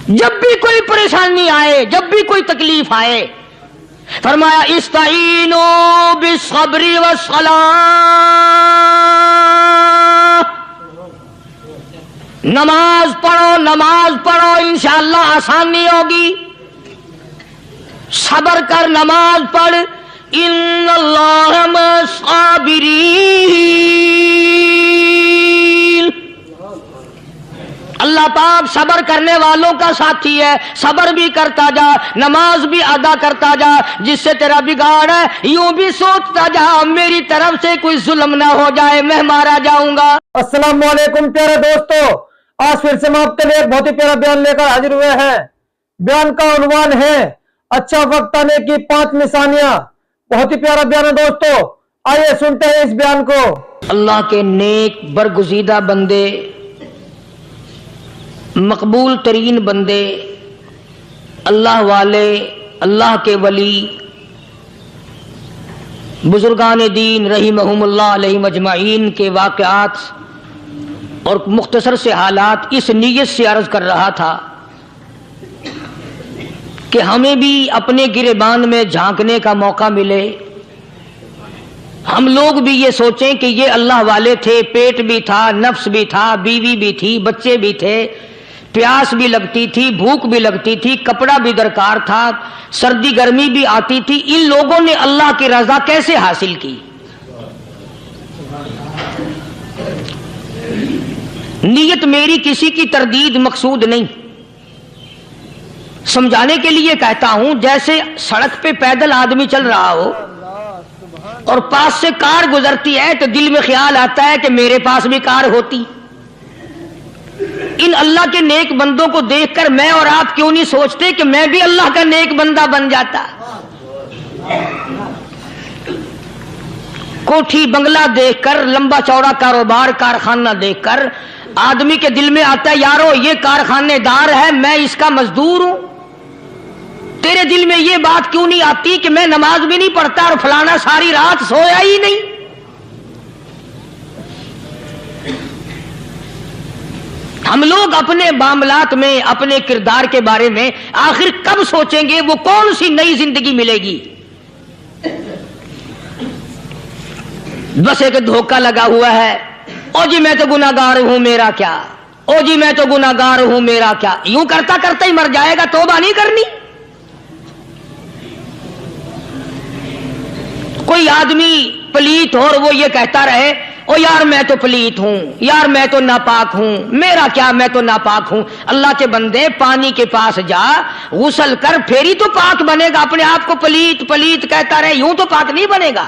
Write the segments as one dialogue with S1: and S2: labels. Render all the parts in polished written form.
S1: جب بھی کوئی پریشانی آئے، جب بھی کوئی تکلیف آئے، فرمایا استعینوا بالصبر والصلاۃ، نماز پڑھو انشاءاللہ آسانی ہوگی، صبر کر، نماز پڑھ، ان اللہ مع الصابرین، اللہ پاک صبر کرنے والوں کا ساتھی ہے، صبر بھی کرتا جا، نماز بھی ادا کرتا جا، جس سے تیرا بگاڑ ہے یوں بھی سوچتا جا میری طرف سے کوئی ظلم نہ ہو جائے، میں مارا جاؤں گا۔
S2: السلام علیکم پیارے دوستو، آج پھر سے ہم آپ کے لیے ایک بہت ہی پیارا بیان لے کر حاضر ہوئے ہیں۔ بیان کا عنوان ہے اچھا وقت آنے کی 5 نشانیاں۔ بہت ہی پیارا بیان ہے دوستو، آئیے سنتے ہیں اس بیان کو۔
S1: اللہ کے نیک برگزیدہ بندے، مقبول ترین بندے، اللہ والے، اللہ کے ولی، بزرگان دین رحمہم اللہ علیہم اجمعین کے واقعات اور مختصر سے حالات اس نیت سے عرض کر رہا تھا کہ ہمیں بھی اپنے گریبان میں جھانکنے کا موقع ملے، ہم لوگ بھی یہ سوچیں کہ یہ اللہ والے تھے، پیٹ بھی تھا، نفس بھی تھا، بیوی بھی تھی، بچے بھی تھے، پیاس بھی لگتی تھی، بھوک بھی لگتی تھی، کپڑا بھی درکار تھا، سردی گرمی بھی آتی تھی، ان لوگوں نے اللہ کی رضا کیسے حاصل کی؟ نیت میری کسی کی تردید مقصود نہیں، سمجھانے کے لیے کہتا ہوں جیسے سڑک پہ پیدل آدمی چل رہا ہو اور پاس سے کار گزرتی ہے تو دل میں خیال آتا ہے کہ میرے پاس بھی کار ہوتی۔ ان اللہ کے نیک بندوں کو دیکھ کر میں اور آپ کیوں نہیں سوچتے کہ میں بھی اللہ کا نیک بندہ بن جاتا؟ کوٹھی بنگلہ دیکھ کر، لمبا چوڑا کاروبار کارخانہ دیکھ کر آدمی کے دل میں آتا ہے یارو یہ کارخانے دار ہے، میں اس کا مزدور ہوں۔ تیرے دل میں یہ بات کیوں نہیں آتی کہ میں نماز بھی نہیں پڑھتا اور فلانا ساری رات سویا ہی نہیں؟ ہم لوگ اپنے معاملات میں، اپنے کردار کے بارے میں آخر کب سوچیں گے وہ کون سی نئی زندگی ملے گی؟ بس ایک دھوکہ لگا ہوا ہے، او جی میں تو گناہگار ہوں میرا کیا، او جی میں تو گناہگار ہوں میرا کیا، یوں کرتا کرتا ہی مر جائے گا، توبہ نہیں کرنی۔ کوئی آدمی پلیت ہو اور وہ یہ کہتا رہے او یار میں تو پلیت ہوں، یار میں تو ناپاک ہوں، میرا کیا میں تو ناپاک ہوں۔ اللہ کے بندے پانی کے پاس جا، غسل کر، پھر ہی تو پاک بنے گا۔ اپنے آپ کو پلیت پلیت کہتا رہے یوں تو پاک نہیں بنے گا۔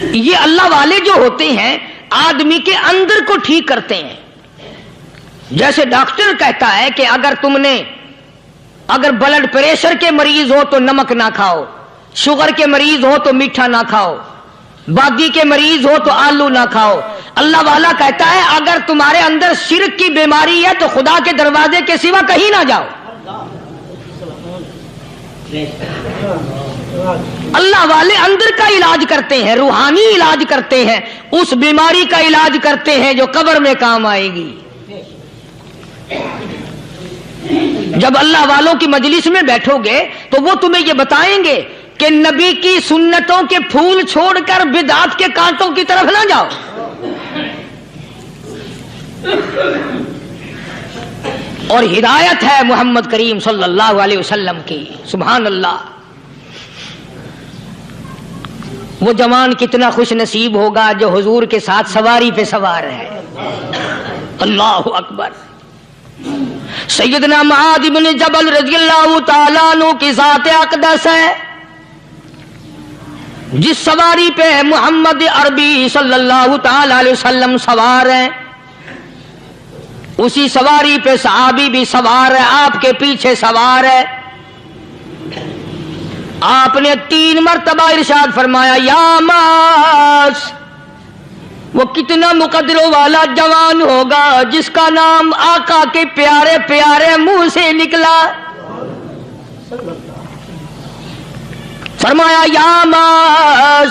S1: یہ اللہ والے جو ہوتے ہیں آدمی کے اندر کو ٹھیک کرتے ہیں۔ جیسے ڈاکٹر کہتا ہے کہ اگر بلڈ پریشر کے مریض ہو تو نمک نہ کھاؤ، شوگر کے مریض ہو تو میٹھا نہ کھاؤ، بادی کے مریض ہو تو آلو نہ کھاؤ۔ اللہ والا کہتا ہے اگر تمہارے اندر شرک کی بیماری ہے تو خدا کے دروازے کے سوا کہیں نہ جاؤ۔ اللہ والے اندر کا علاج کرتے ہیں، روحانی علاج کرتے ہیں، اس بیماری کا علاج کرتے ہیں جو قبر میں کام آئے گی۔ جب اللہ والوں کی مجلس میں بیٹھو گے تو وہ تمہیں یہ بتائیں گے کہ نبی کی سنتوں کے پھول چھوڑ کر بدعت کے کانٹوں کی طرف نہ جاؤ۔ اور ہدایت ہے محمد کریم صلی اللہ علیہ وسلم کی، سبحان اللہ۔ وہ جوان کتنا خوش نصیب ہوگا جو حضور کے ساتھ سواری پہ سوار ہے۔ اللہ اکبر۔ سیدنا معاذ بن جبل رضی اللہ تعالیٰ عنہ کی ذات اقدس ہے، جس سواری پہ محمد عربی صلی اللہ تعالی علیہ وسلم سوار ہیں، اسی سواری پہ صحابی بھی سوار ہے، آپ کے پیچھے سوار ہے۔ آپ نے 3 مرتبہ ارشاد فرمایا یا معاذ، وہ کتنا مقدروں والا جوان ہوگا جس کا نام آقا کے پیارے پیارے منہ سے نکلا۔ فرمایا یا معاذ،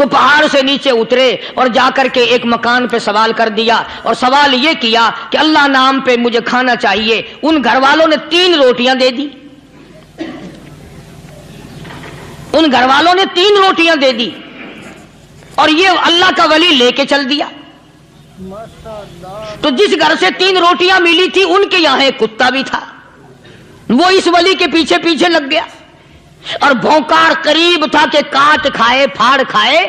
S1: تو پہاڑ سے نیچے اترے اور جا کر کے ایک مکان پہ سوال کر دیا اور سوال یہ کیا کہ اللہ نام پہ مجھے کھانا چاہیے. ان گھر والوں نے 3 روٹیاں دے دی. ان گھر والوں نے 3 روٹیاں دے دی اور یہ اللہ کا ولی لے کے چل دیا. تو جس گھر سے 3 روٹیاں ملی تھی ان کے یہاں ایک کتا بھی تھا. وہ اس ولی کے پیچھے پیچھے لگ گیا اور بھونکار قریب تھا کہ کاٹ کھائے پھاڑ کھائے.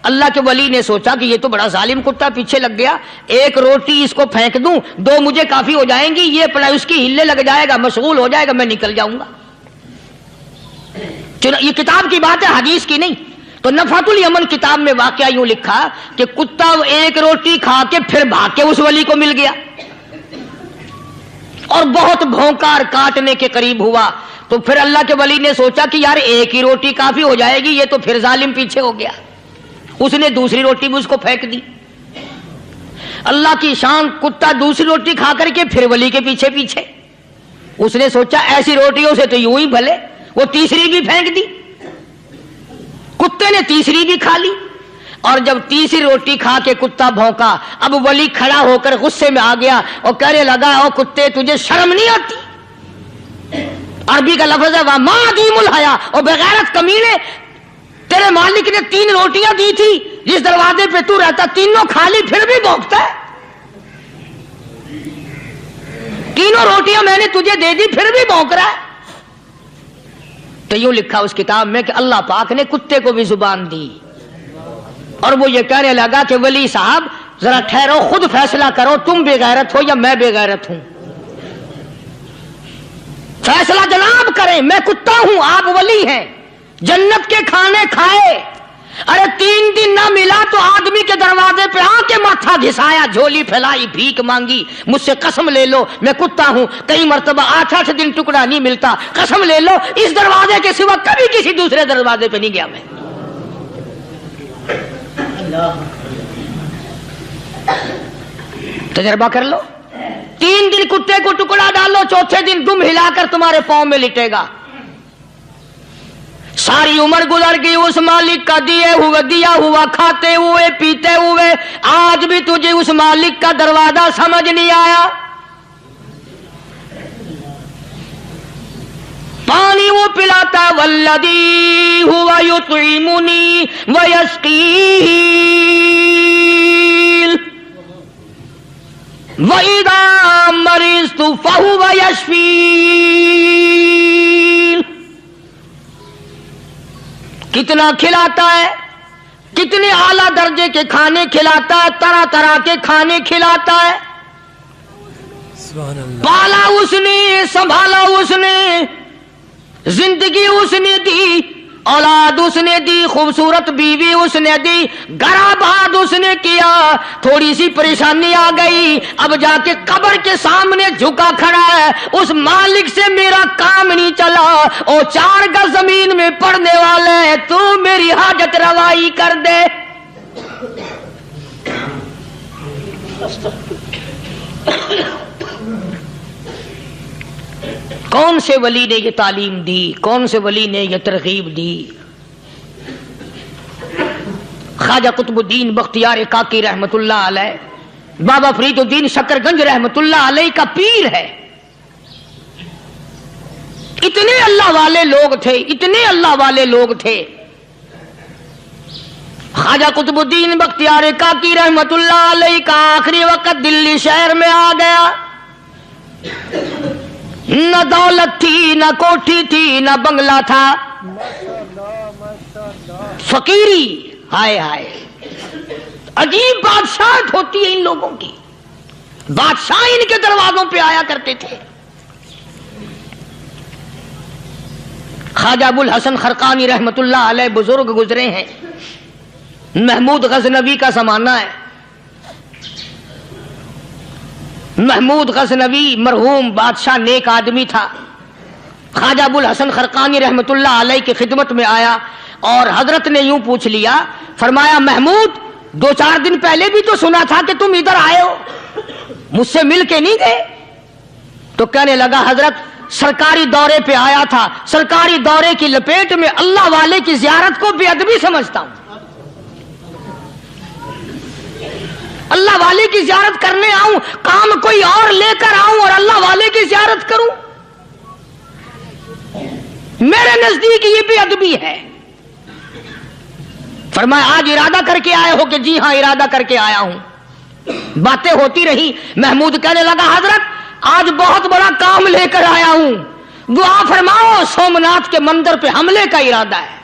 S1: اللہ کے ولی نے سوچا کہ یہ تو بڑا ظالم کتا پیچھے لگ گیا, 1 روٹی اس کو پھینک دوں, 2 مجھے کافی ہو جائیں گی, یہ اپنا اس کی ہلے لگ جائے گا, مشغول ہو جائے گا, میں نکل جاؤں گا. یہ کتاب کی بات ہے, حدیث کی نہیں. تو نفحۃ الیمن کتاب میں واقعہ یوں لکھا کہ کتا 1 روٹی کھا کے پھر بھاگ کے اس ولی کو مل گیا اور بہت بھونکار کاٹنے کے قریب ہوا. تو پھر اللہ کے ولی نے سوچا کہ یار 1 ہی روٹی کافی ہو جائے گی, یہ تو پھر ظالم پیچھے ہو گیا. اس نے دوسری روٹی بھی اس کو پھینک دی. اللہ کی شان, کتا دوسری روٹی کھا کر کے پھر ولی کے پیچھے پیچھے. اس نے سوچا ایسی روٹیوں سے تو یوں ہی بھلے, وہ تیسری بھی پھینک دی. کتے نے تیسری بھی کھا لی اور جب تیسری روٹی کھا کے کتا بھونکا, اب ولی کھڑا ہو کر غصے میں آ گیا اور کہنے لگا, او کتے تجھے شرم نہیں آتی؟ عربی کا لفظ ہے وَمَا عَدِيمُ الْحَيَا, اور بغیرت کمینے, تیرے مالک نے 3 روٹیاں دی تھی, جس دروازے پہ تو رہتا تینوں کھا لی, پھر بھی بھونکتا ہے. 3 روٹیاں میں نے تجھے دے دی, پھر بھی بھونک رہا ہے. تو یوں لکھا اس کتاب میں کہ اللہ پاک نے کتے کو بھی زبان دی اور وہ یہ کہنے لگا کہ ولی صاحب ذرا ٹھہرو, خود فیصلہ کرو, تم بے غیرت ہو یا میں بے غیرت ہوں. فیصلہ جناب کریں, میں کتا ہوں, آپ ولی ہیں. جنت کے کھانے کھائے, ارے 3 دن نہ ملا تو آدمی کے دروازے پہ آ کے ماتھا گھسایا, جھولی پھیلائی, بھیک مانگی, مجھ سے قسم لے لو میں کتا ہوں. کئی مرتبہ 8 دن ٹکڑا نہیں ملتا, قسم لے لو اس دروازے کے سوا کبھی کسی دوسرے دروازے پہ نہیں گیا میں. تجربہ کر لو, 3 دن کتے کو ٹکڑا ڈالو, چوتھے دن دم ہلا کر تمہارے پاؤں میں لٹے گا. ساری عمر گزر گئی اس مالک کا دیا ہوا کھاتے ہوئے پیتے ہوئے, آج بھی تجھے اس مالک کا دروازہ سمجھ نہیں آیا. پانی وہ پلاتا والذی ہوا یطعمنی ویسقین وَإِذَا مَرِضْتُ فَهُوَ يَشْفِينِ. کتنا کھلاتا ہے, کتنے اعلیٰ درجے کے کھانے کھلاتا ہے, طرح طرح کے کھانے کھلاتا ہے. پالا اس نے, سنبھالا اس نے, زندگی اس نے دی, اولاد اس نے دی, خوبصورت بیوی اس نے دی, گھر آباد اس نے کیا. تھوڑی سی پریشانی آ گئی, اب جا کے قبر کے سامنے جھکا کھڑا ہے, اس مالک سے میرا کام نہیں چلا, اور 4 گز زمین میں پڑنے والے, تو میری حاجت روائی کر دے. کون سے ولی نے یہ تعلیم دی, کون سے ولی نے یہ ترغیب دی؟ خواجہ قطب الدین بختیار کاکی رحمت اللہ علیہ, بابا فرید الدین شکر گنج رحمت اللہ علیہ کا پیر ہے. اتنے اللہ والے لوگ تھے, اتنے اللہ والے لوگ تھے. خواجہ قطب الدین بختیار کاکی رحمت اللہ علیہ کا آخری وقت دلی شہر میں آ گیا. نہ دولت تھی, نہ کوٹھی تھی, نہ بنگلہ تھا, فقیری. ہائے ہائے, عجیب بادشاہت ہوتی ہے ان لوگوں کی. بادشاہ ان کے دروازوں پہ آیا کرتے تھے. خواجہ ابو الحسن خرقانی رحمت اللہ علیہ بزرگ گزرے ہیں. محمود غزنوی کا زمانہ ہے. محمود غزنوی مرحوم بادشاہ نیک آدمی تھا. خواجہ ابو الحسن خرقانی رحمت اللہ علیہ کی خدمت میں آیا اور حضرت نے یوں پوچھ لیا, فرمایا محمود 2-4 دن پہلے بھی تو سنا تھا کہ تم ادھر آئے ہو, مجھ سے مل کے نہیں گئے؟ تو کہنے لگا حضرت سرکاری دورے پہ آیا تھا, سرکاری دورے کی لپیٹ میں اللہ والے کی زیارت کو بے ادبی سمجھتا ہوں. اللہ والے کی زیارت کرنے آؤں، کام کوئی اور لے کر آؤں اور اللہ والے کی زیارت کروں؟ میرے نزدیک یہ بھی ادبی ہے۔ فرمایا آج ارادہ کر کے آئے ہو؟ کہ جی ہاں ارادہ کر کے آیا ہوں۔ باتیں ہوتی رہی، محمود کہنے لگا حضرت آج بہت بڑا کام لے کر آیا ہوں، دعا فرماؤ۔ سومناتھ کے مندر پہ حملے کا ارادہ ہے،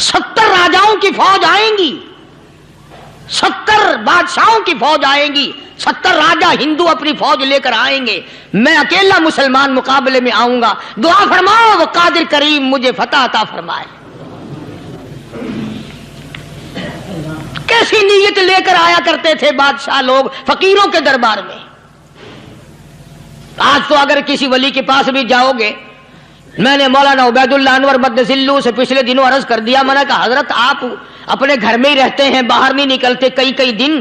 S1: 70 راجاؤں کی فوج آئیں گی، 70 بادشاہوں کی فوج آئیں گی، 70 راجا ہندو اپنی فوج لے کر آئیں گے، میں اکیلا مسلمان مقابلے میں آؤں گا، دعا فرماؤ وہ قادر کریم مجھے فتح عطا فرمائے۔ کیسی نیت لے کر آیا کرتے تھے بادشاہ لوگ فقیروں کے دربار میں۔ آج تو اگر کسی ولی کے پاس بھی جاؤ گے، میں نے مولانا عبید اللہ انور مدذلو سے پچھلے دنوں عرض کر دیا، میں نے کہا حضرت آپ اپنے گھر میں ہی رہتے ہیں، باہر نہیں نکلتے، کئی دن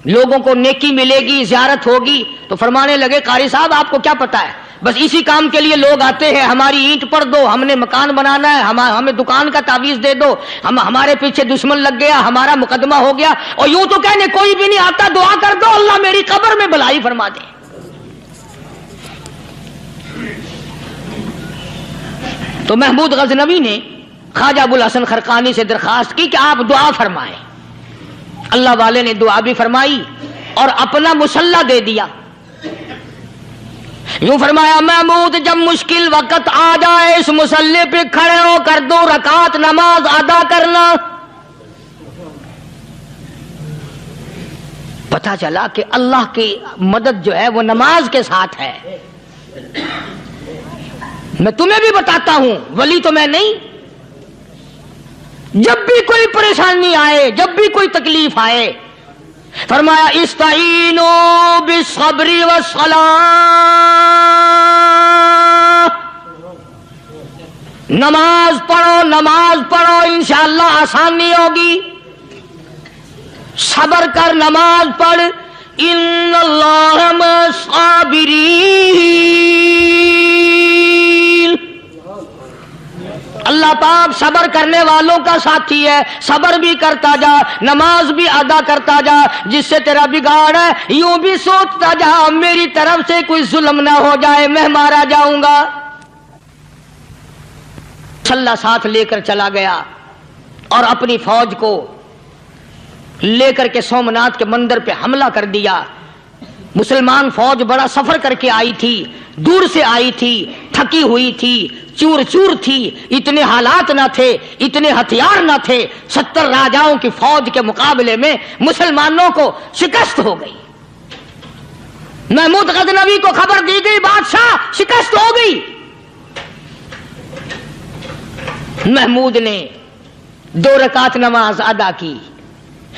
S1: لوگوں کو نیکی ملے گی، زیارت ہوگی، تو فرمانے لگے قاری صاحب آپ کو کیا پتا ہے، بس اسی کام کے لیے لوگ آتے ہیں، ہماری اینٹ پڑ دو، ہم نے مکان بنانا ہے، ہمیں دکان کا تعویذ دے دو، ہمارے پیچھے دشمن لگ گیا، ہمارا مقدمہ ہو گیا، اور یوں تو کہنے کوئی بھی نہیں آتا، دعا کر دو اللہ میری قبر میں بھلائی فرما دے۔ تو محمود غزنوی نے خواجہ ابوالحسن خرقانی سے درخواست کی کہ آپ دعا فرمائیں۔ اللہ والے نے دعا بھی فرمائی اور اپنا مسلح دے دیا۔ یوں فرمایا محمود جب مشکل وقت آ جائے اس مسلح پہ کھڑے ہو کر 2 رکعت نماز ادا کرنا۔ پتہ چلا کہ اللہ کی مدد جو ہے وہ نماز کے ساتھ ہے۔ میں تمہیں بھی بتاتا ہوں، ولی تو میں نہیں، جب بھی کوئی پریشانی آئے، جب بھی کوئی تکلیف آئے، فرمایا استعینوا بالصبر والصلاۃ، نماز پڑھو انشاءاللہ آسانی ہوگی، صبر کر نماز پڑھ، ان اللہ مع الصابرین، اللہ پاک صبر کرنے والوں کا ساتھی ہے، صبر بھی کرتا جا، نماز بھی ادا کرتا جا، جس سے تیرا بگاڑ ہے یوں بھی سوچتا جا میری طرف سے کوئی ظلم نہ ہو جائے، میں مارا جاؤں گا۔ اللہ ساتھ لے کر چلا گیا اور اپنی فوج کو لے کر کے سومناتھ کے مندر پہ حملہ کر دیا۔ مسلمان فوج بڑا سفر کر کے آئی تھی، دور سے آئی تھی، تھکی ہوئی تھی، چور چور تھی، اتنے حالات نہ تھے، اتنے ہتھیار نہ تھے، 70 راجاؤں کی فوج کے مقابلے میں مسلمانوں کو شکست ہو گئی۔ محمود غزنوی کو خبر دی گئی بادشاہ شکست ہو گئی۔ محمود نے 2 رکعت نماز ادا کی،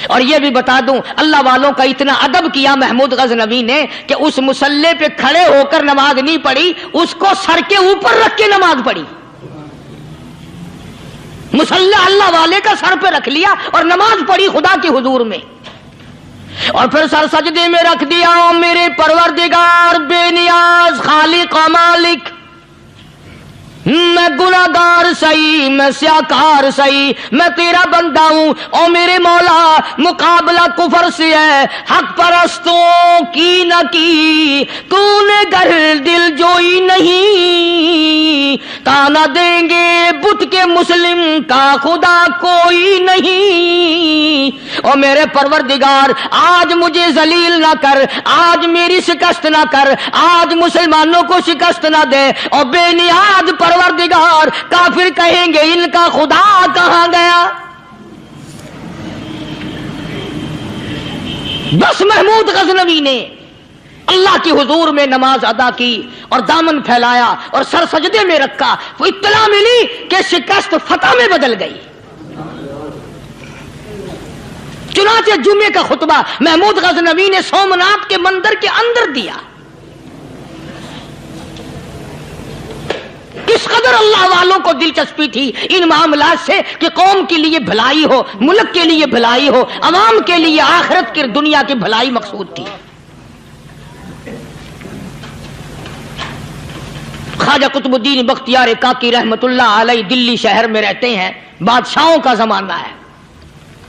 S1: اور یہ بھی بتا دوں اللہ والوں کا اتنا ادب کیا محمود غزنوی نے کہ اس مسلح پہ کھڑے ہو کر نماز نہیں پڑھی، اس کو سر کے اوپر رکھ کے نماز پڑھی۔ مسلح اللہ والے کا سر پہ رکھ لیا اور نماز پڑھی خدا کے حضور میں، اور پھر سر سجدے میں رکھ دیا۔ میرے پروردگار بے نیاز خالق و مالک، میں گناہگار سہی، میں سیاکار سہی، میں تیرا بندہ ہوں، او میرے مولا مقابلہ کفر سے ہے، حق پرستوں کی نہ کی تو نے گر دل جوئی نہیں، تانا دیں گے بت کے مسلم کا خدا کوئی نہیں، او میرے پروردگار آج مجھے ذلیل نہ کر، آج میری شکست نہ کر، آج مسلمانوں کو شکست نہ دے، اور بے نیاز پروردگار کافر کہیں گے ان کا خدا کہاں گیا۔ بس محمود غزنوی نے اللہ کی حضور میں نماز ادا کی اور دامن پھیلایا اور سر سجدے میں رکھا، وہ اطلاع ملی کہ شکست فتح میں بدل گئی۔ چنانچہ جمعے کا خطبہ محمود غزنوی نے سومناتھ کے مندر کے اندر دیا۔ اس قدر اللہ والوں کو دلچسپی تھی ان معاملات سے کہ قوم کے لیے بھلائی ہو، ملک کے لیے بھلائی ہو، عوام کے لیے آخرت کی دنیا کی بھلائی مقصود تھی۔ خواجہ قطب الدین بختیار کاکی رحمت اللہ علیہ دلی شہر میں رہتے ہیں، بادشاہوں کا زمانہ ہے،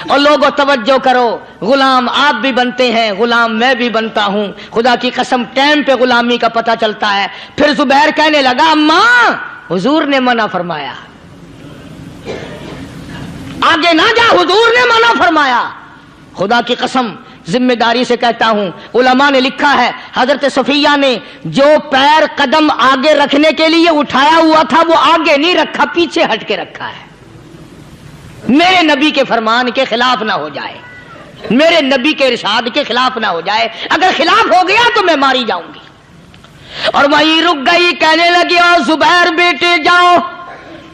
S1: اور لوگوں توجہ کرو، غلام آپ بھی بنتے ہیں، غلام میں بھی بنتا ہوں، خدا کی قسم ٹائم پہ غلامی کا پتہ چلتا ہے۔ پھر زبیر کہنے لگا ماں حضور نے منع فرمایا، آگے نہ جا، حضور نے منع فرمایا۔ خدا کی قسم ذمہ داری سے کہتا ہوں، علماء نے لکھا ہے حضرت صفیہ نے جو پیر قدم آگے رکھنے کے لیے اٹھایا ہوا تھا وہ آگے نہیں رکھا، پیچھے ہٹ کے رکھا ہے، میرے نبی کے فرمان کے خلاف نہ ہو جائے، میرے نبی کے ارشاد کے خلاف نہ ہو جائے، اگر خلاف ہو گیا تو میں ماری جاؤں گی۔ اور وہیں رک گئی، کہنے لگی او زبیر بیٹے جاؤ،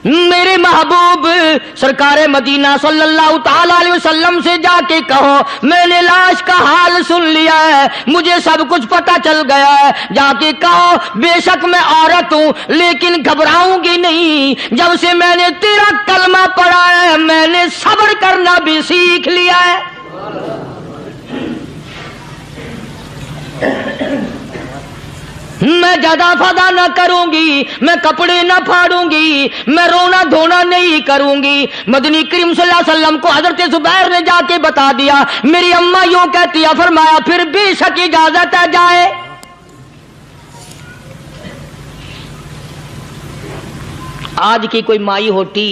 S1: میرے محبوب سرکار مدینہ صلی اللہ تعالی علیہ وسلم سے جا کے کہو میں نے لاش کا حال سن لیا ہے، مجھے سب کچھ پتہ چل گیا ہے، جا کے کہو بے شک میں عورت ہوں لیکن گھبراؤں گی نہیں، جب سے میں نے تیرا کلمہ پڑھا ہے میں نے صبر کرنا بھی سیکھ لیا ہے۔ میں جدا فدا نہ کروں گی، میں کپڑے نہ پھاڑوں گی، میں رونا دھونا نہیں کروں گی۔ مدنی کریم صلی اللہ علیہ وسلم کو حضرت زبیر نے جا کے بتا دیا، میری اماں یوں کہتی ہے، فرمایا پھر بے شک اجازت ہے جائے۔ آج کی کوئی مائی ہوتی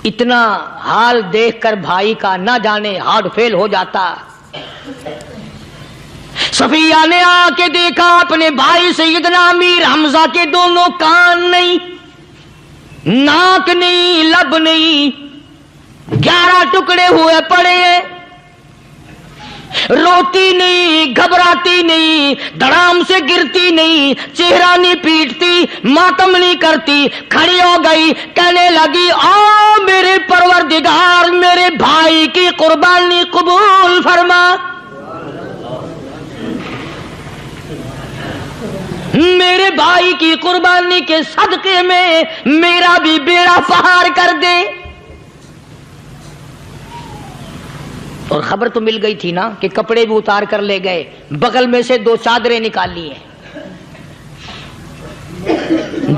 S1: اتنا حال دیکھ کر بھائی کا نہ جانے ہارٹ فیل ہو جاتا۔ صفیہ نے آ کے دیکھا اپنے بھائی سیدنا امیر حمزہ کے دونوں کان نہیں، ناک نہیں، لب نہیں، 11 ٹکڑے ہوئے پڑے ہیں، روتی نہیں، گھبراتی نہیں، دھڑام سے گرتی نہیں، چہرہ نہیں پیٹتی، ماتم نہیں کرتی، کھڑی ہو گئی، کہنے لگی آ میرے پروردگار میرے بھائی کی قربانی قبول فرما، میرے بھائی کی قربانی کے صدقے میں میرا بھی بیڑا پہاڑ کر دے۔ اور خبر تو مل گئی تھی نا کہ کپڑے بھی اتار کر لے گئے، بغل میں سے 2 چادریں نکال لی ہیں،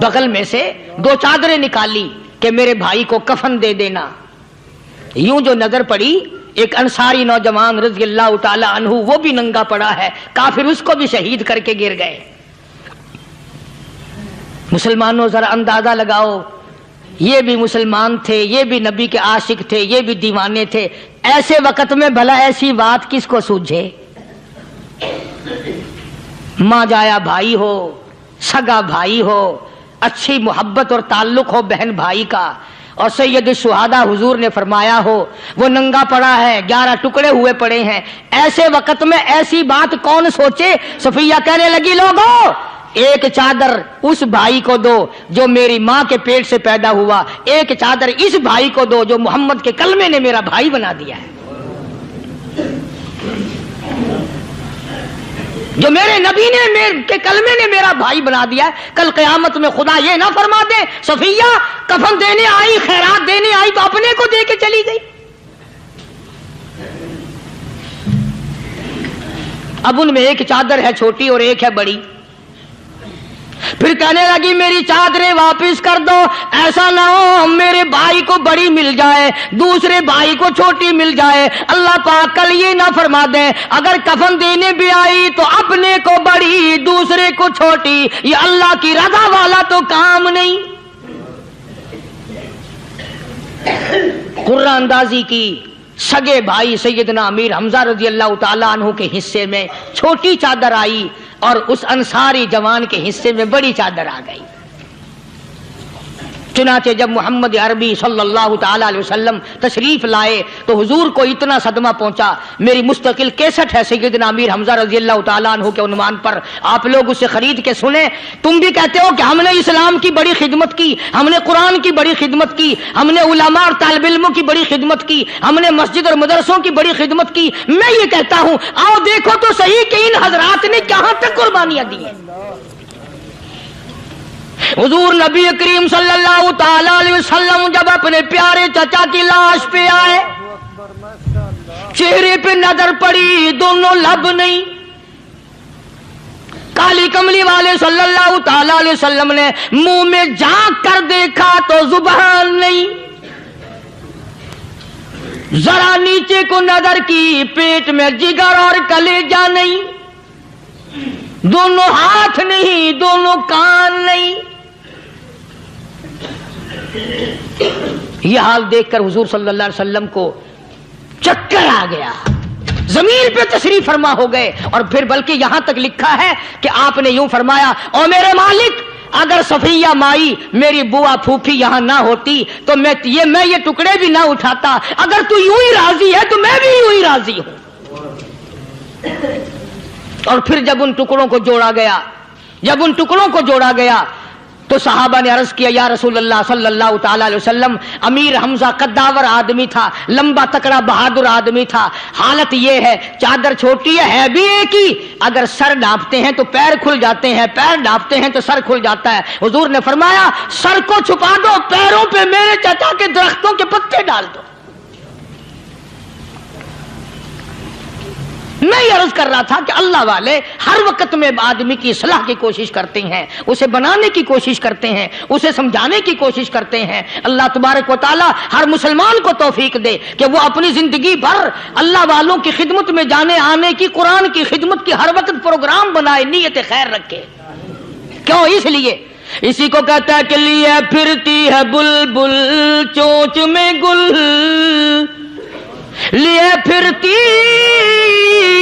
S1: بغل میں سے 2 چادریں نکال لی کہ میرے بھائی کو کفن دے دینا۔ یوں جو نظر پڑی ایک انصاری نوجوان رضی اللہ تعالی عنہ، وہ بھی ننگا پڑا ہے، کافر اس کو بھی شہید کر کے گر گئے۔ مسلمانوں ذرا اندازہ لگاؤ، یہ بھی مسلمان تھے، یہ بھی نبی کے عاشق تھے، یہ بھی دیوانے تھے، ایسے وقت میں بھلا ایسی بات کس کو سوجھے؟ ماں جایا بھائی ہو، سگا بھائی ہو، اچھی محبت اور تعلق ہو بہن بھائی کا، اور سید الشہداء حضور نے فرمایا ہو وہ ننگا پڑا ہے، 11 ٹکڑے ہوئے پڑے ہیں، ایسے وقت میں ایسی بات کون سوچے؟ صفیہ کہنے لگی لوگو ایک چادر اس بھائی کو دو جو میری ماں کے پیٹ سے پیدا ہوا، ایک چادر اس بھائی کو دو جو محمد کے کلمے نے میرا بھائی بنا دیا ہے، جو میرے نبی نے میرے کے کلمے نے میرا بھائی بنا دیا ہے۔ کل قیامت میں خدا یہ نہ فرما دے صفیہ کفن دینے آئی، خیرات دینے آئی تو اپنے کو دے کے چلی گئی۔ اب ان میں ایک چادر ہے چھوٹی اور ایک ہے بڑی، پھر کہنے لگی میری چادریں واپس کر دو، ایسا نہ ہو میرے بھائی کو بڑی مل جائے دوسرے بھائی کو چھوٹی مل جائے، اللہ پاک کل یہ نہ فرما دے اگر کفن دینے بھی آئی تو اپنے کو بڑی دوسرے کو چھوٹی، یہ اللہ کی رضا والا تو کام نہیں۔ قرہ اندازی کی، سگے بھائی سیدنا امیر حمزہ رضی اللہ تعالی عنہ کے حصے میں چھوٹی چادر آئی اور اس انصاری جوان کے حصے میں بڑی چادر آ گئی۔ چنانچہ جب محمد عربی صلی اللہ تعالی علیہ وسلم تشریف لائے تو حضور کو اتنا صدمہ پہنچا، میری مستقل کیسٹ ہے سیدنا امیر حمزہ رضی اللہ تعالیٰ عنہ کے عنوان پر، آپ لوگ اسے خرید کے سنیں۔ تم بھی کہتے ہو کہ ہم نے اسلام کی بڑی خدمت کی، ہم نے قرآن کی بڑی خدمت کی، ہم نے علماء اور طالب علموں کی بڑی خدمت کی، ہم نے مسجد اور مدرسوں کی بڑی خدمت کی۔ میں یہ کہتا ہوں آؤ دیکھو تو صحیح کہ ان حضرات نے کہاں تک قربانیاں دی ہیں۔ حضور نبی کریم صلی اللہ تعالی علیہ وسلم جب اپنے پیارے چچا کی لاش پہ آئے، چہرے پہ نظر پڑی دونوں لب نہیں، کالی کملی والے صلی اللہ تعالی علیہ وسلم نے منہ میں جھانک کر دیکھا تو زبان نہیں، ذرا نیچے کو نظر کی، پیٹ میں جگر اور کلیجہ نہیں، دونوں ہاتھ نہیں، دونوں کان نہیں۔ یہ حال دیکھ کر حضور صلی اللہ علیہ وسلم کو چکر آ گیا، زمین پہ تشریف فرما ہو گئے، اور پھر بلکہ یہاں تک لکھا ہے کہ آپ نے یوں فرمایا، او میرے مالک، اگر صفیہ مائی میری بوا پھوپھی یہاں نہ ہوتی تو میں یہ ٹکڑے بھی نہ اٹھاتا، اگر تو یوں ہی راضی ہے تو میں بھی یوں ہی راضی ہوں۔ اور پھر جب ان ٹکڑوں کو جوڑا گیا تو صحابہ نے عرض کیا، یا رسول اللہ صلی اللہ تعالی علیہ وسلم، امیر حمزہ قداور آدمی تھا، لمبا تکڑا بہادر آدمی تھا، حالت یہ ہے چادر چھوٹی ہے بھی ایک ہی، اگر سر ڈھانپتے ہیں تو پیر کھل جاتے ہیں، پیر ڈھانپتے ہیں تو سر کھل جاتا ہے۔ حضور نے فرمایا، سر کو چھپا دو، پیروں پہ میرے چچا کے درختوں کے پتے ڈال دو۔ میں یہ عرض کر رہا تھا کہ اللہ والے ہر وقت میں آدمی کی اصلاح کی کوشش کرتے ہیں، اسے بنانے کی کوشش کرتے ہیں، اسے سمجھانے کی کوشش کرتے ہیں۔ اللہ تبارک و تعالی ہر مسلمان کو توفیق دے کہ وہ اپنی زندگی بھر اللہ والوں کی خدمت میں جانے آنے کی، قرآن کی خدمت کی ہر وقت پروگرام بنائے، نیت خیر رکھے۔ کیوں؟ اس لیے، اسی کو کہتا ہے کہ لیے پھرتی ہے بلبل چونچ میں گل، لیے پھرتی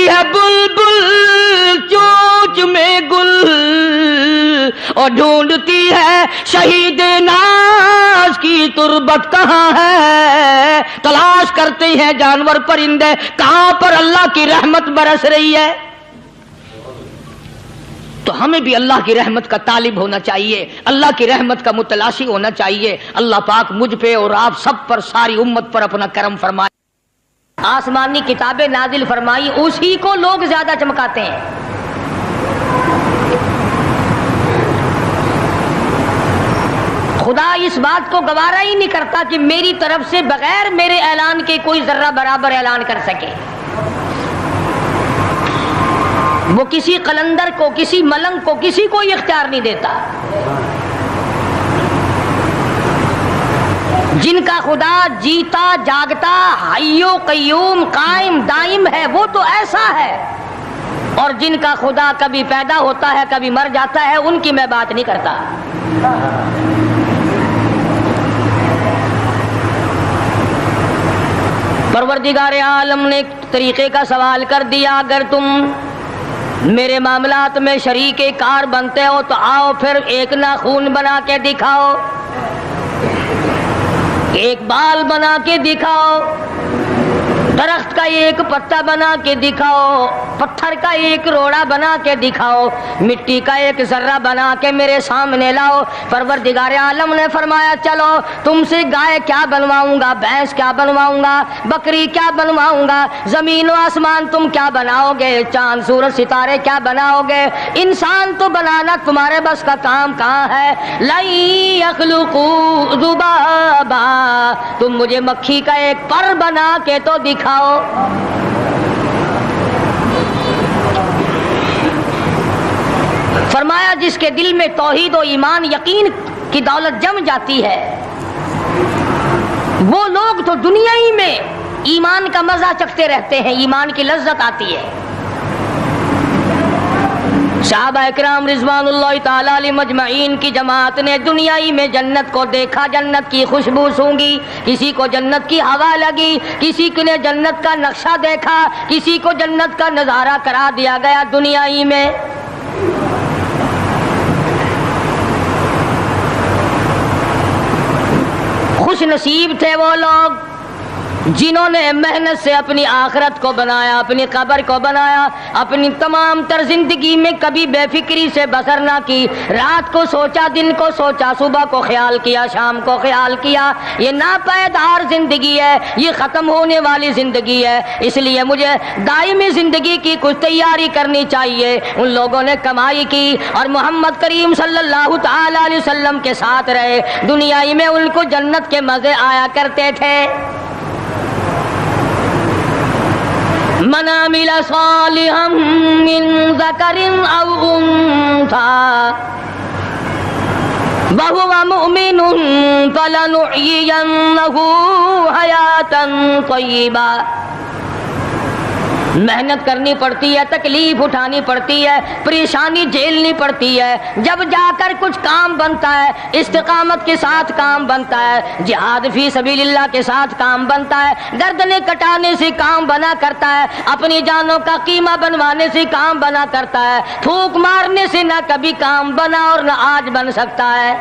S1: ہے بلبل چونچ میں گل، اور ڈھونڈتی ہے شہید ناز کی تربت کہاں ہے، تلاش کرتے ہیں جانور پرندے کہاں پر اللہ کی رحمت برس رہی ہے۔ تو ہمیں بھی اللہ کی رحمت کا طالب ہونا چاہیے، اللہ کی رحمت کا متلاشی ہونا چاہیے۔ اللہ پاک مجھ پہ اور آپ سب پر، ساری امت پر اپنا کرم فرمائے۔ آسمانی کتابیں نازل فرمائی، اسی کو لوگ زیادہ چمکاتے ہیں۔ خدا اس بات کو گوارا ہی نہیں کرتا کہ میری طرف سے بغیر میرے اعلان کے کوئی ذرہ برابر اعلان کر سکے۔ وہ کسی قلندر کو، کسی ملنگ کو، کسی کو اختیار نہیں دیتا۔ جن کا خدا جیتا جاگتا حی و قیوم قائم دائم ہے، وہ تو ایسا ہے، اور جن کا خدا کبھی پیدا ہوتا ہے کبھی مر جاتا ہے، ان کی میں بات نہیں کرتا۔ پروردگار عالم نے طریقے کا سوال کر دیا، اگر تم میرے معاملات میں شریک کار بنتے ہو تو آؤ پھر ایک ناخون بنا کے دکھاؤ، ایک بال بنا کے دکھاؤ، درخت کا ایک پتا بنا کے دکھاؤ، پتھر کا ایک روڑا بنا کے دکھاؤ، مٹی کا ایک ذرہ بنا کے میرے سامنے لاؤ۔ پروردگار عالم نے فرمایا، چلو تم سے گائے کیا بنواؤں گا، بھینس کیا بنواؤں گا، بکری کیا بنواؤں گا، زمین و آسمان تم کیا بناؤ گے، چاند سورج ستارے کیا بناؤ گے، انسان تو بنانا تمہارے بس کا کام کہاں ہے۔ لَن يَخْلُقُوا ذُبَابًا، تم مجھے مکھی کا ایک پر بنا کے تو دکھاؤ۔ فرمایا، جس کے دل میں توحید و ایمان یقین کی دولت جم جاتی ہے، وہ لوگ تو دنیا ہی میں ایمان کا مزہ چکھتے رہتے ہیں، ایمان کی لذت آتی ہے۔ صحابہ اکرام رضوان اللہ تعالی علیہ مجمعین کی جماعت نے دنیائی میں جنت کو دیکھا، جنت کی خوشبو سونگھی، کسی کو جنت کی ہوا لگی، کسی نے جنت کا نقشہ دیکھا، کسی کو جنت کا نظارہ کرا دیا گیا دنیائی میں۔ خوش نصیب تھے وہ لوگ جنہوں نے محنت سے اپنی آخرت کو بنایا، اپنی قبر کو بنایا، اپنی تمام تر زندگی میں کبھی بے فکری سے بسر نہ کی، رات کو سوچا، دن کو سوچا، صبح کو خیال کیا، شام کو خیال کیا۔ یہ ناپائیدار زندگی ہے، یہ ختم ہونے والی زندگی ہے، اس لیے مجھے دائمی زندگی کی کچھ تیاری کرنی چاہیے۔ ان لوگوں نے کمائی کی اور محمد کریم صلی اللہ تعالی علیہ وسلم کے ساتھ رہے، دنیائی میں ان کو جنت کے مزے آیا کرتے تھے۔ من عمل صالحا من ذکر او انثی وَهُوَ مُؤْمِنٌ فَلَنُحْيِيَنَّهُ حَيَاةً طَيِّبَةً. محنت کرنی پڑتی ہے، تکلیف اٹھانی پڑتی ہے، پریشانی جھیلنی پڑتی ہے، جب جا کر کچھ کام بنتا ہے، استقامت کے ساتھ کام بنتا ہے، جہاد فی سبیل اللہ کے ساتھ کام بنتا ہے، گردنیں کٹانے سے کام بنا کرتا ہے، اپنی جانوں کا قیمہ بنوانے سے کام بنا کرتا ہے، پھونک مارنے سے نہ کبھی کام بنا اور نہ آج بن سکتا ہے.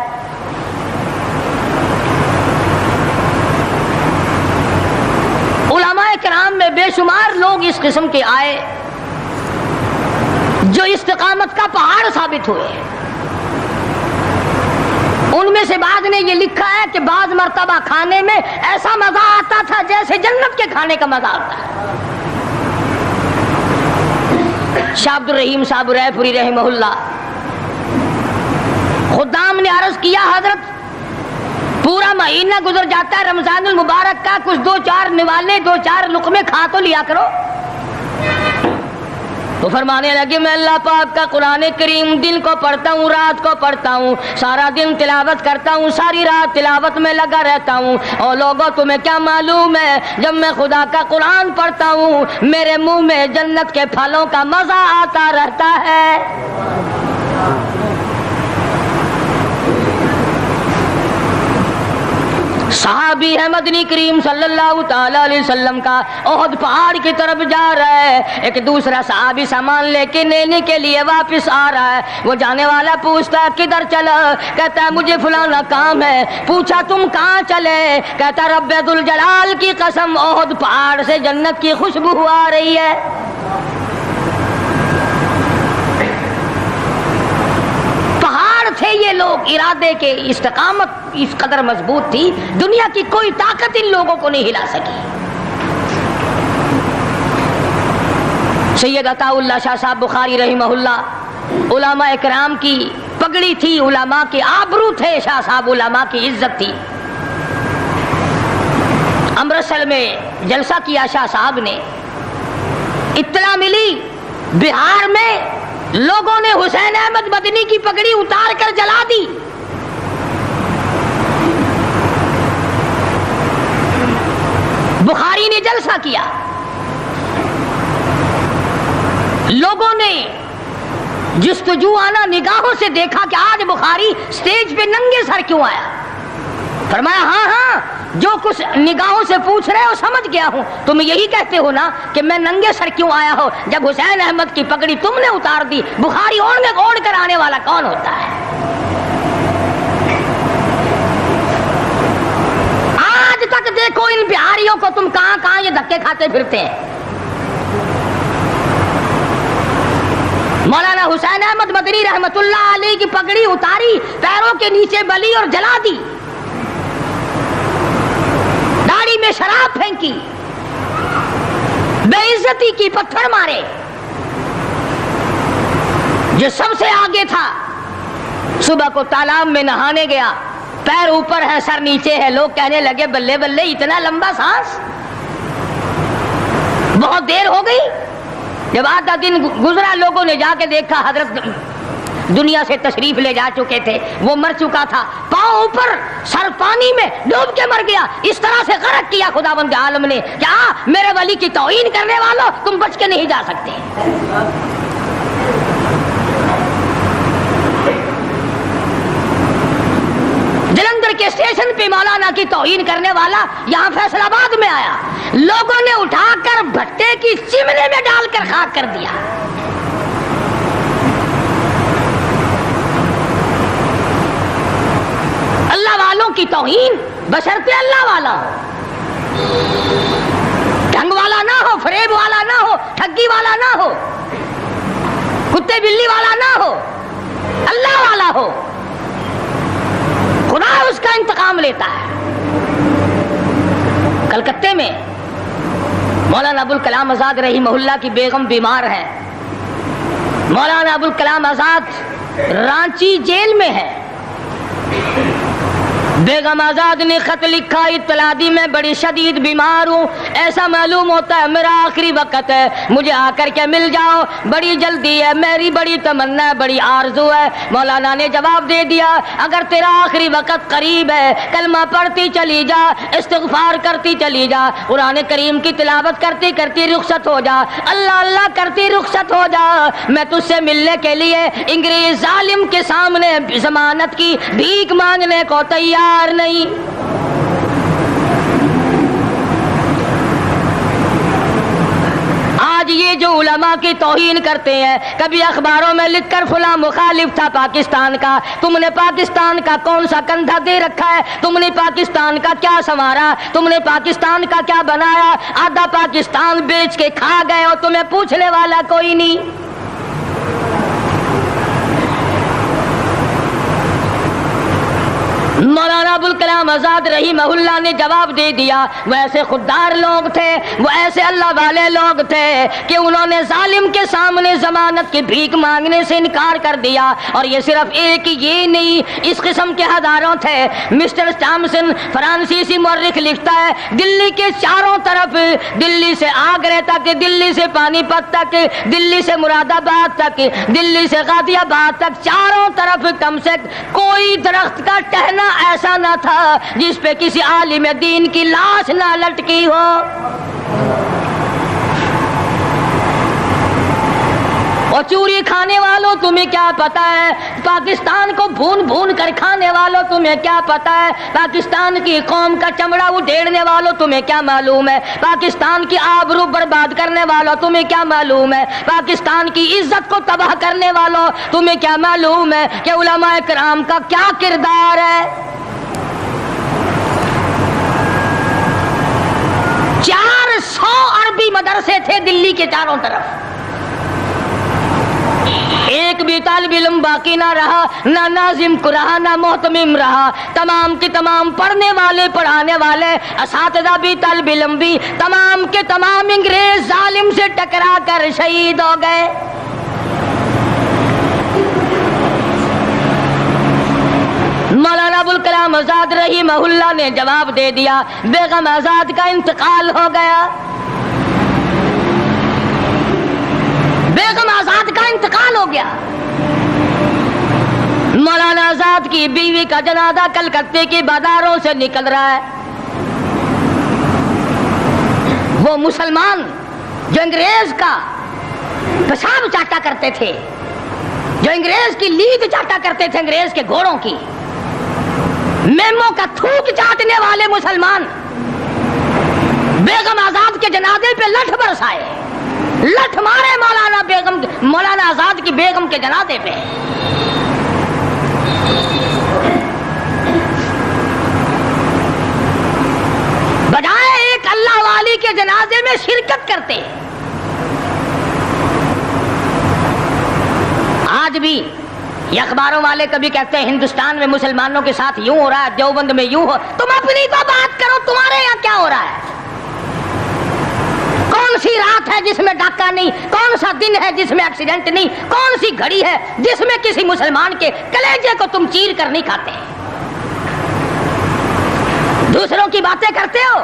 S1: علماء کرام میں بے شمار لوگ اس قسم کے آئے جو استقامت کا پہاڑ ثابت ہوئے. ان میں سے بعض نے یہ لکھا ہے کہ بعض مرتبہ کھانے میں ایسا مزہ آتا تھا جیسے جنت کے کھانے کا مزہ آتا ہے. شاہ عبد الرحیم صاحب رائے پوری رحمہ اللہ خدام نے عرض کیا حضرت پورا مہینہ گزر جاتا ہے رمضان المبارک کا، کچھ دو چار نوالے دو چار لقمے کھا تو لیا کرو. تو فرمانے لگے میں اللہ پاک کا قرآن کریم دن کو پڑھتا ہوں، رات کو پڑھتا ہوں، سارا دن تلاوت کرتا ہوں، ساری رات تلاوت میں لگا رہتا ہوں. اور لوگوں تمہیں کیا معلوم ہے جب میں خدا کا قرآن پڑھتا ہوں میرے منہ میں جنت کے پھلوں کا مزہ آتا رہتا ہے. صحابی ہے مدنی کریم صلی اللہ تعالی علیہ وسلم کا، احد پہاڑ کی طرف جا رہا ہے، ایک دوسرا صحابی سامان لے کے لینے کے لیے واپس آ رہا ہے. وہ جانے والا پوچھتا ہے کدھر چلا؟ کہتا ہے مجھے فلانا کام ہے. پوچھا تم کہاں چلے؟ کہتا رب ذوالجلال کی قسم احد پہاڑ سے جنت کی خوشبو آ رہی ہے. تھے یہ لوگ ارادے کے، استقامت اس قدر مضبوط تھی دنیا کی کوئی طاقت ان لوگوں کو نہیں ہلا سکی. سید عطا اللہ شاہ صاحب بخاری رحمہ اللہ علماء اکرام کی پگڑی تھی، علماء کے آبرو تھے شاہ صاحب، علماء کی عزت تھی. امرتسر میں جلسہ کیا شاہ صاحب نے، اطلاع ملی بہار میں لوگوں نے حسین احمد مدنی کی پگڑی اتار کر جلا دی. بخاری نے جلسہ کیا، لوگوں نے جستجوانہ نگاہوں سے دیکھا کہ آج بخاری سٹیج پہ ننگے سر کیوں آیا. فرمایا ہاں جو کچھ نگاہوں سے پوچھ رہے ہو سمجھ گیا ہوں، تم یہی کہتے ہو نا کہ میں ننگے سر کیوں آیا ہو جب حسین احمد کی پگڑی تم نے اتار دی. بخاری اوڑھ کر آنے والا کون ہوتا ہے؟ آج تک دیکھو ان بہاریوں کو تم کہاں کہاں یہ دھکے کھاتے پھرتے ہیں. مولانا حسین احمد مدنی رحمت اللہ علیہ کی پگڑی اتاری، پیروں کے نیچے بلی اور جلا دی، داڑھی میں شراب پھینکی، بے عزتی کی، پتھر مارے. جو سب سے آگے تھا صبح کو تالاب میں نہانے گیا، پیر اوپر ہے سر نیچے ہے، لوگ کہنے لگے بلے بلے اتنا لمبا سانس. بہت دیر ہو گئی، جب آدھا دن گزرا لوگوں نے جا کے دیکھا حضرت دنیا سے تشریف لے جا چکے تھے، وہ مر چکا تھا، پاؤں اوپر سر پانی میں ڈوب کے مر گیا. اس طرح سے غرق کیا خداوند عالم نے. کیا میرے ولی کی توہین کرنے والوں تم بچ کے نہیں جا سکتے. جلندھر کے اسٹیشن پہ مولانا کی توہین کرنے والا یہاں فیصل آباد میں آیا، لوگوں نے اٹھا کر بھٹے کی چمنے میں ڈال کر خاک کر دیا. اللہ والوں کی توہین بشرطے اللہ والا ہو، ڈھنگ والا نہ ہو، فریب والا نہ ہو، ٹھگی والا نہ ہو، کتے بلی والا نہ ہو، اللہ والا ہو، خدا اس کا انتقام لیتا ہے. کلکتے میں مولانا ابوالکلام آزاد رحمہ اللہ کی بیگم بیمار ہے. مولانا ابوالکلام آزاد رانچی جیل میں ہے. بیگم آزاد نے خط لکھا، اطلاع دی میں بڑی شدید بیمار ہوں، ایسا معلوم ہوتا ہے میرا آخری وقت ہے، مجھے آ کر کے مل جاؤ، بڑی جلدی ہے، میری بڑی تمنا ہے، بڑی آرزو ہے۔ مولانا نے جواب دے دیا، اگر تیرا آخری وقت قریب ہے کلمہ پڑھتی چلی جا، استغفار کرتی چلی جا، قرآن کریم کی تلاوت کرتی کرتی رخصت ہو جا، اللہ اللہ کرتی رخصت ہو جا، میں تجھ سے ملنے کے لیے انگریز ظالم کے سامنے ضمانت کی بھیک مانگنے کو تیار نہیں۔ آج یہ جو علماء کی توہین کرتے ہیں، کبھی اخباروں میں لکھ کر فلاں مخالف تھا پاکستان کا، تم نے پاکستان کا کون سا کندھا دے رکھا ہے، تم نے پاکستان کا کیا سنوارا، تم نے پاکستان کا کیا بنایا، آدھا پاکستان بیچ کے کھا گئے اور تمہیں پوچھنے والا کوئی نہیں۔ مولانا ابوالکلام آزاد رحمہ اللہ نے جواب دے دیا، وہ ایسے خوددار لوگ تھے، وہ ایسے اللہ والے لوگ تھے کہ انہوں نے ظالم کے سامنے ضمانت کی بھیک مانگنے سے انکار کر دیا، اور یہ صرف ایک یہ نہیں، اس قسم کے ہزاروں تھے۔ مسٹر ٹامسن فرانسیسی مورخ لکھتا ہے، دلی کے چاروں طرف، دلی سے آگرہ تک، دلی سے پانی پت تک، دلی سے مراد آباد تک، دلی سے غازی آباد تک، چاروں طرف کم سے کوئی درخت کا ٹہنا ایسا نہ تھا جس پہ کسی عالم دین کی لاش نہ لٹکی ہو۔ اور چوری کھانے والوں تمہیں کیا پتا ہے، پاکستان کو بھون بھون کر کھانے والوں تمہیں کیا پتا ہے، پاکستان کی قوم کا چمڑا اڈھیڑنے والوں تمہیں کیا معلوم ہے، پاکستان کی آبرو برباد کرنے والوں تمہیں کیا معلوم ہے، پاکستان کی عزت کو تباہ کرنے والوں تمہیں کیا معلوم ہے کہ علماء کرام کا کیا کردار ہے۔ 400 عربی مدرسے تھے دلی کے چاروں طرف، ایک بھی طالب علم باقی نہ رہا، نہ ناظم کو رہا، نہ محتمم رہا، تمام کے تمام پڑھنے والے پڑھانے والے اساتذہ بھی طالب علم بھی تمام کے تمام انگریز ظالم سے ٹکرا کر شہید ہو گئے۔ مولانا ابوالکلام آزاد رحمہ اللہ نے جواب دے دیا، بیگم آزاد کا انتقال ہو گیا، بیگم آزاد کا انتقال ہو گیا۔ مولانا آزاد کی بیوی کا جنازہ کلکتے کی بازاروں سے نکل رہا ہے۔ وہ مسلمان جو انگریز کا پیشاب چاٹا کرتے تھے، جو انگریز کی لید چاٹا کرتے تھے، انگریز کے گھوڑوں کی میموں کا تھوک چاٹنے والے مسلمان بیگم آزاد کے جنازے پہ لٹھ برسائے، لٹھ مارے مولانا آزاد کی بیگم کے جنازے پہ۔ بجائے ایک اللہ والی کے جنازے میں شرکت کرتے، آج بھی یہ اخباروں والے کبھی کہتے ہیں ہندوستان میں مسلمانوں کے ساتھ یوں ہو رہا ہے، دیوبند میں یوں ہو، تم اپنی تو بات کرو، تمہارے یہاں کیا ہو رہا ہے؟ کون سی رات ہے جس میں ڈاکہ نہیں، کون سا دن ہے جس میں ایکسیڈنٹ نہیں، کون سی گھڑی ہے جس میں کسی مسلمان کے کلیجے کو تم چیر کر نہیں کھاتے؟ دوسروں کی باتیں کرتے ہو،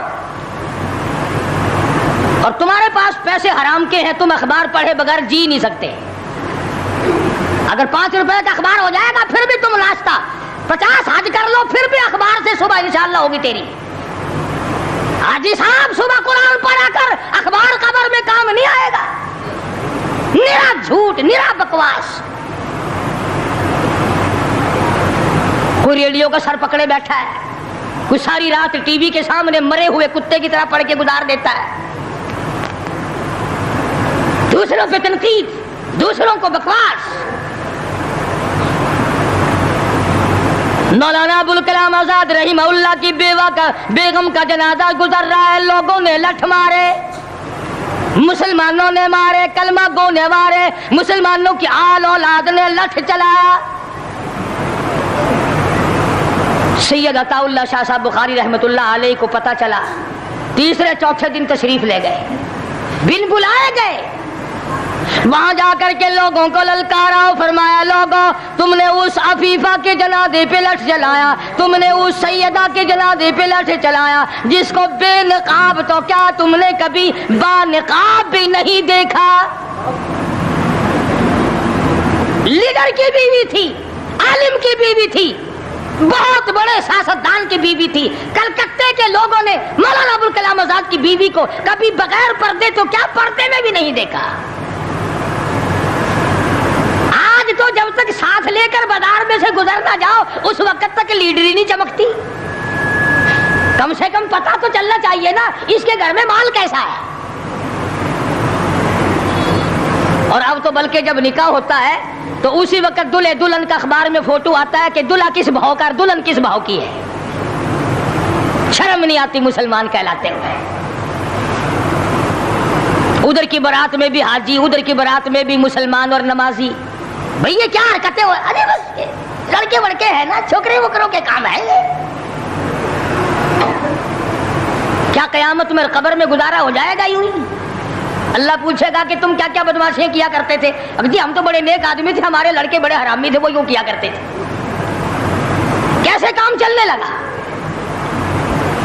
S1: اور تمہارے پاس پیسے حرام کے ہیں، تم اخبار پڑھے بغیر جی نہیں سکتے۔ اگر 5 روپے کا اخبار ہو جائے گا پھر بھی تم ناشتہ 50 حج کر لو، پھر بھی اخبار سے صبح انشاءاللہ ہوگی تیری۔ حاجی صاحب صبح قرآن پڑھا کر اخبار قبر میں کام نہیں آئے گا، نرا جھوٹ، نرا بکواس۔ کوئی ریڈیو کا سر پکڑے بیٹھا ہے، کوئی ساری رات ٹی وی کے سامنے مرے ہوئے کتے کی طرح پڑھ کے گزار دیتا ہے، دوسروں پہ تنقید، دوسروں کو بکواس۔ مولانا ابوالکلام آزاد رحمہ اللہ کی بیگم کا جنازہ گزر رہا ہے، لوگوں نے لٹھ مارے، مسلمانوں نے مارے، کلمہ گو نے مارے، مسلمانوں کی آل اولاد نے لٹھ چلایا۔ سید عطا اللہ شاہ صاحب بخاری رحمۃ اللہ علیہ کو پتہ چلا، تیسرے چوتھے دن تشریف لے گئے، بن بلائے گئے، وہاں جا کر کے لوگوں کو للکارا اور فرمایا لوگوں تم نے اس عفیفہ کے جنازے پہ لٹھ جلایا, تم نے اس سیدہ کے جنازے پہ لٹھ چلایا جس کو بے نقاب تو کیا تم نے کبھی با نقاب بھی نہیں دیکھا. لیڈر کی بیوی تھی, عالم کی بیوی تھی, بہت بڑے سیاستدان کی بیوی تھی. کلکتے کے لوگوں نے مولانا ابوالکلام آزاد کی بیوی کو کبھی بغیر پردے تو کیا پردے میں بھی نہیں دیکھا. آج تو جب تک ساتھ لے کر بازار میں سے گزر نہ جاؤ اس وقت تک لیڈری نہیں چمکتی. کم سے کم پتہ تو چلنا چاہیے نا اس کے گھر میں مال کیسا ہے. اور اب تو بلکہ جب نکاح ہوتا ہے تو اسی وقت دلہے دلہن کا اخبار میں فوٹو آتا ہے کہ دلہا کس بھاؤ کا دلہن کس بھاؤ کی ہے. شرم نہیں آتی مسلمان کہلاتے ہوئے. ادھر کی بارات میں بھی حاجی, ادھر کی بارات میں بھی مسلمان اور نمازی. بھئی یہ کیا حرکتیں ہو, ارے بس لڑکے وڑکے ہیں نا, چھوکرے وکروں کے کام ہے یہ. کیا قیامت میں قبر میں گزارا ہو جائے گا یوں ہی؟ اللہ پوچھے گا کہ تم کیا کیا بدماشیاں کیا کرتے تھے. اب جی ہم تو بڑے نیک آدمی تھے, ہمارے لڑکے بڑے حرامی تھے, وہ یوں کیا کرتے تھے. کیسے کام چلنے لگا.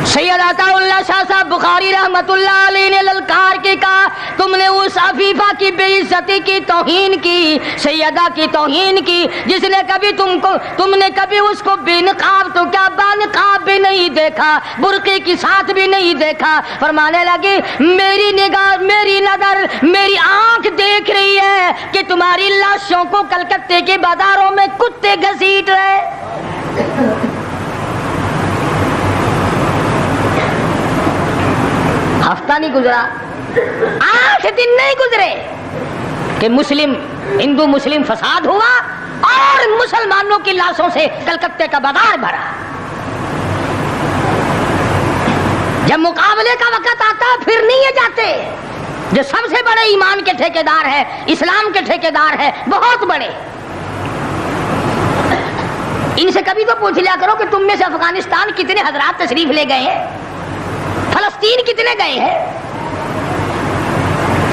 S1: سید عطا اللہ شاہ صاحب بخاری رحمت اللہ علیہ نے للکار کے کہا تم نے اس عفیفہ کی بے عزتی کی, توہین کی, سیدہ کی توہین کی جس نے کبھی تم نے کبھی اس کو بے نقاب تو کیا با نقاب بھی نہیں دیکھا, برقعے کی ساتھ بھی نہیں دیکھا. فرمانے لگے میری نگاہ, میری نظر, میری آنکھ دیکھ رہی ہے کہ تمہاری لاشوں کو کلکتے کے بازاروں میں کتے گھسیٹ رہے. ہفتہ نہیں گزرا, 8 دن نہیں گزرے کہ ہندو مسلم فساد ہوا اور مسلمانوں کی لاشوں سے کلکتے کا بازار بھرا. جب مقابلے کا وقت آتا پھر نہیں یہ جاتے. جو سب سے بڑے ایمان کے ٹھیکیدار ہے, اسلام کے ٹھیکیدار ہے, بہت بڑے, ان سے کبھی تو پوچھ لیا کرو کہ تم میں سے افغانستان کتنے حضرات تشریف لے گئے ہیں, فلسطین کتنے گئے ہیں,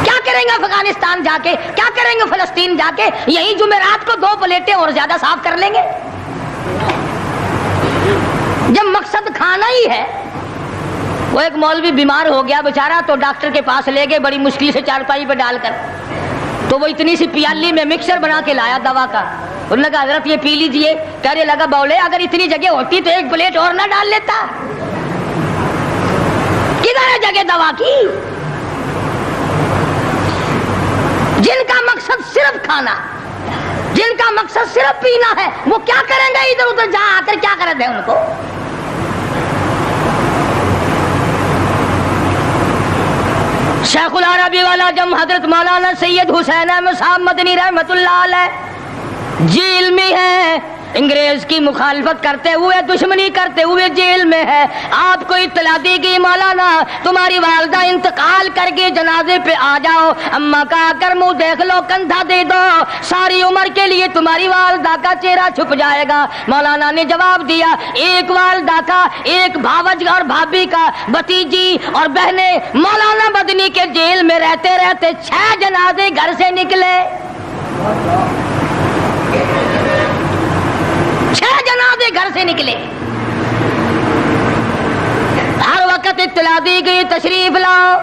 S1: کیا کریں گے افغانستان جا کے, کیا کریں گے فلسطین جا کے. یہی جمعرات کو 2 پلیٹیں اور زیادہ صاف کر لیں گے. جب مقصد کھانا ہی ہے. وہ ایک مولوی بیمار ہو گیا بیچارہ, تو ڈاکٹر کے پاس لے گئے بڑی مشکل سے چارپائی پہ ڈال کر. تو وہ اتنی سی پیالی میں مکسر بنا کے لایا دوا کا. انہوں نے کہا حضرت یہ پی لیجئے. کہنے لگا بولے اگر اتنی جگہ ہوتی تو 1 پلیٹ اور نہ ڈال لیتا. کدھر ہے جگہ دوا کی؟ جن کا مقصد صرف کھانا, جن کا مقصد صرف پینا ہے, وہ کیا کریں گے ادھر ادھر جا آ کر, کیا کرتے ہیں ان کو. شیخ العربی والا جم حضرت مولانا سید حسین احمد صاحب مدنی رحمت اللہ علیہ جیل میں ہے, انگریز کی مخالفت کرتے ہوئے, دشمنی کرتے ہوئے جیل میں ہے. آپ کو اطلاع دی گئی مولانا تمہاری والدہ انتقال کر کے جنازے پہ آ جاؤ, اماں کا کر منہ دیکھ لو, کندھا دے دو, ساری عمر کے لیے تمہاری والدہ کا چہرہ چھپ جائے گا. مولانا نے جواب دیا ایک والدہ کا, ایک بھاوج اور بھابھی کا, بھتیجی اور بہنیں. مولانا مدنی کے جیل میں رہتے رہتے 6 جنازے گھر سے نکلے. 6 جنازے گھر سے نکلے. ہر وقت اطلاع دی گئی تشریف لاؤ,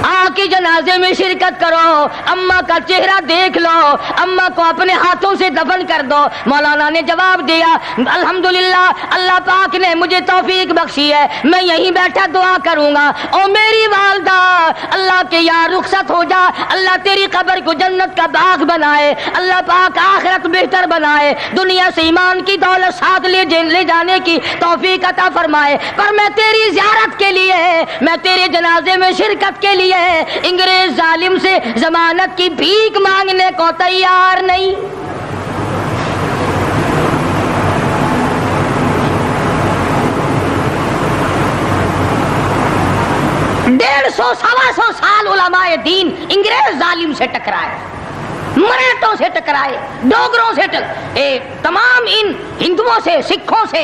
S1: آ کے جنازے میں شرکت کرو, اماں کا چہرہ دیکھ لو, اماں کو اپنے ہاتھوں سے دفن کر دو. مولانا نے جواب دیا الحمدللہ اللہ پاک نے مجھے توفیق بخشی ہے, میں یہیں بیٹھا دعا کروں گا. او میری والدہ اللہ کے یار رخصت ہو جا, اللہ تیری قبر کو جنت کا باغ بنائے, اللہ پاک آخرت بہتر بنائے, دنیا سے ایمان کی دولت ساتھ لے جانے کی توفیق عطا فرمائے. پر میں تیری زیارت کے لیے, میں تیرے جنازے میں شرکت کے لیے انگریز ظالم سے ضمانت کی بھیک مانگنے کو تیار نہیں. سوا سو سال علماء دین انگریز ظالم سے ٹکرائے, مراٹھوں سے ٹکرائے, ڈوگروں سے تمام ان ہندوؤں سے, سکھوں سے,